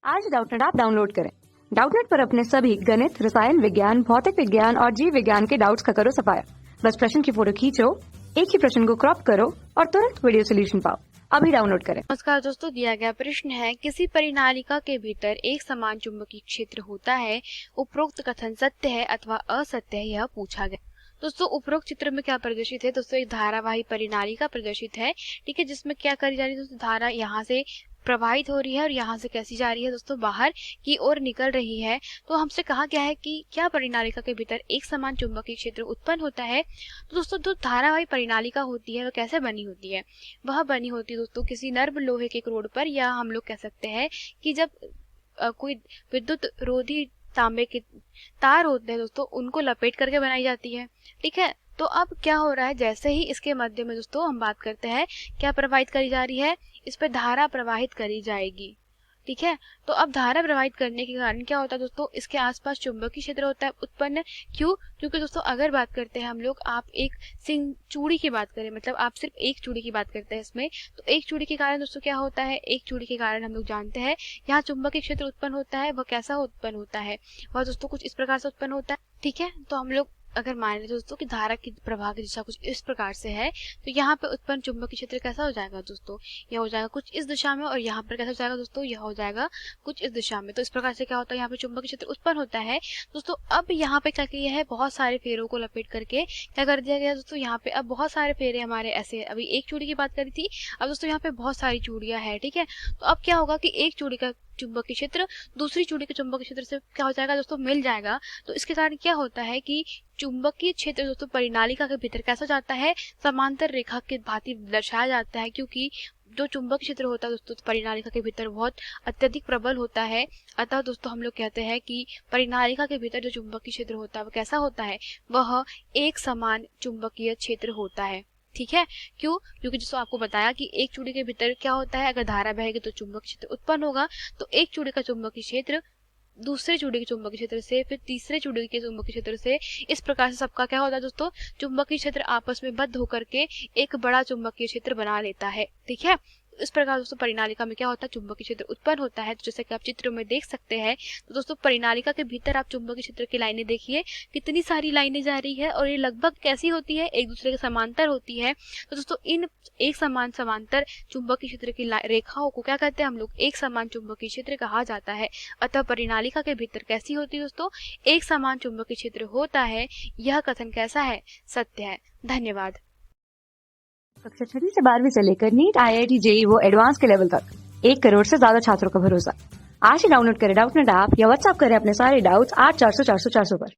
आज Doubtnut app download करें। Doubtnut पर अपने सभी गणित, रसायन विज्ञान, भौतिक विज्ञान और जीव विज्ञान के डाउट्स का करो सफाया। बस प्रश्न की फोटो खींचो, एक ही प्रश्न को क्रॉप करो और तुरंत वीडियो सोल्यूशन पाओ। अभी डाउनलोड करें। नमस्कार दोस्तों, दिया गया प्रश्न है, किसी परिनालिका के भीतर एक समान चुंबकीय क्षेत्र होता है। उपरोक्त कथन सत्य है अथवा असत्य है, यह पूछा गया। दोस्तों, उपरोक्त चित्र में क्या प्रदर्शित है? दोस्तों, एक धारावाही परिनालिका प्रदर्शित है, ठीक है, जिसमें क्या करी जा रही है? दोस्तों, धारा यहाँ से प्रवाहित हो रही है और यहाँ से कैसी जा रही है? दोस्तों, बाहर की ओर निकल रही है। तो हमसे कहा गया है कि क्या परिनालिका के भीतर एक समान चुंबकीय क्षेत्र उत्पन्न होता है। तो दोस्तों, जो धारावाही परिनालिका होती है वह कैसे बनी होती है? वह बनी होती है दोस्तों किसी नर्म लोहे के रोड पर, या हम लोग कह सकते हैं कि जब कोई विद्युत रोधी तांबे के तार होते हैं दोस्तों, उनको लपेट करके बनाई जाती है। ठीक है, तो अब क्या हो रहा है, जैसे ही इसके मध्य में दोस्तों हम बात करते हैं, क्या प्रवाहित करी जा रही है? इस पर धारा प्रवाहित करी जाएगी। ठीक है, तो अब धारा प्रवाहित करने के कारण क्या होता है दोस्तों? इसके आसपास चुंबकीय क्षेत्र होता है उत्पन्न। क्यों? क्योंकि दोस्तों अगर बात करते हैं हम लोग, आप एक चूड़ी की बात करें, मतलब आप सिर्फ एक चूड़ी की बात करते हैं इसमें, तो एक चूड़ी के कारण दोस्तों क्या होता है? एक चूड़ी के कारण हम लोग जानते हैं यहाँ चुंबकीय क्षेत्र उत्पन्न होता है। वह कैसा उत्पन्न होता है? वह दोस्तों कुछ इस प्रकार से उत्पन्न होता है। ठीक है, तो हम लोग अगर मान लें दोस्तों कि धारा की प्रवाह की दिशा कुछ इस प्रकार से है, तो यहाँ पे उत्पन्न चुंबकीय क्षेत्र कैसा हो जाएगा दोस्तों? यह हो जाएगा कुछ इस दिशा में, और यहाँ पर कैसा हो जाएगा दोस्तों? यह हो जाएगा कुछ इस दिशा में। तो इस प्रकार से क्या होता है? यहाँ पे चुंबकीय क्षेत्र उत्पन्न होता है। दोस्तों, अब यहाँ पे क्या किया है? बहुत सारे फेरों को लपेट करके क्या कर दिया गया दोस्तों? यहाँ पे अब बहुत सारे फेरे हमारे ऐसे, अभी एक चूड़ी की बात करी थी, अब दोस्तों यहाँ पे बहुत सारी चूड़ियां है। ठीक है, तो अब क्या होगा कि एक चूड़ी का चुंबकीय क्षेत्र दूसरी चूड़ी के चुंबकीय क्षेत्र से क्या हो जाएगा दोस्तों? मिल जाएगा। तो इसके कारण क्या होता है कि चुंबकीय क्षेत्र दोस्तों परिनालिका के भीतर कैसा जाता है? समांतर रेखा के भांति दर्शाया जाता है, क्योंकि जो चुंबकीय क्षेत्र होता है दोस्तों परिनालिका के भीतर बहुत अत्यधिक प्रबल होता है। अतः दोस्तों हम लोग कहते हैं कि परिनालिका के भीतर जो चुंबकीय क्षेत्र होता है वह कैसा होता है? वह एक समान चुंबकीय क्षेत्र होता है। ठीक है, क्यों? क्योंकि दोस्तों आपको बताया कि एक चूड़ी के भीतर क्या होता है, अगर धारा बहेगी तो चुंबकीय क्षेत्र उत्पन्न होगा। तो एक चूड़ी का चुंबकीय क्षेत्र दूसरे चूड़ी के चुंबकीय क्षेत्र से, फिर तीसरे चूड़ी के चुंबकीय क्षेत्र से, इस प्रकार से सबका क्या होता है दोस्तों? चुंबकीय क्षेत्र आपस में बद्ध होकर के एक बड़ा चुंबकीय क्षेत्र बना लेता है। ठीक है, इस प्रकार दोस्तों परिनालिका में क्या होता है? चुंबकीय क्षेत्र उत्पन्न होता है। तो जैसे कि आप चित्र में देख सकते हैं, तो दोस्तों परिनालिका के भीतर आप चुंबकीय क्षेत्र की लाइनें देखिए, कितनी सारी लाइनें जा रही है, और ये लगभग कैसी होती है? एक दूसरे के समांतर होती है। तो दोस्तों इन एक समान समांतर चुंबकीय क्षेत्र की रेखाओं को क्या कहते हैं हम लोग? एक समान चुंबकीय क्षेत्र कहा जाता है। अतः परिनालिका के भीतर कैसी होती है दोस्तों? एक समान चुंबकीय क्षेत्र होता है। यह कथन कैसा है? सत्य है। धन्यवाद। कक्षा 6 से 12वीं से लेकर नीट, IIT, JEE वो एडवांस के लेवल तक 1 करोड़ से ज्यादा छात्रों का भरोसा। आज ही डाउनलोड करें डाउटनेट ऐप या व्हाट्सएप करें अपने सारे डाउट्स 8400 400 400 पर।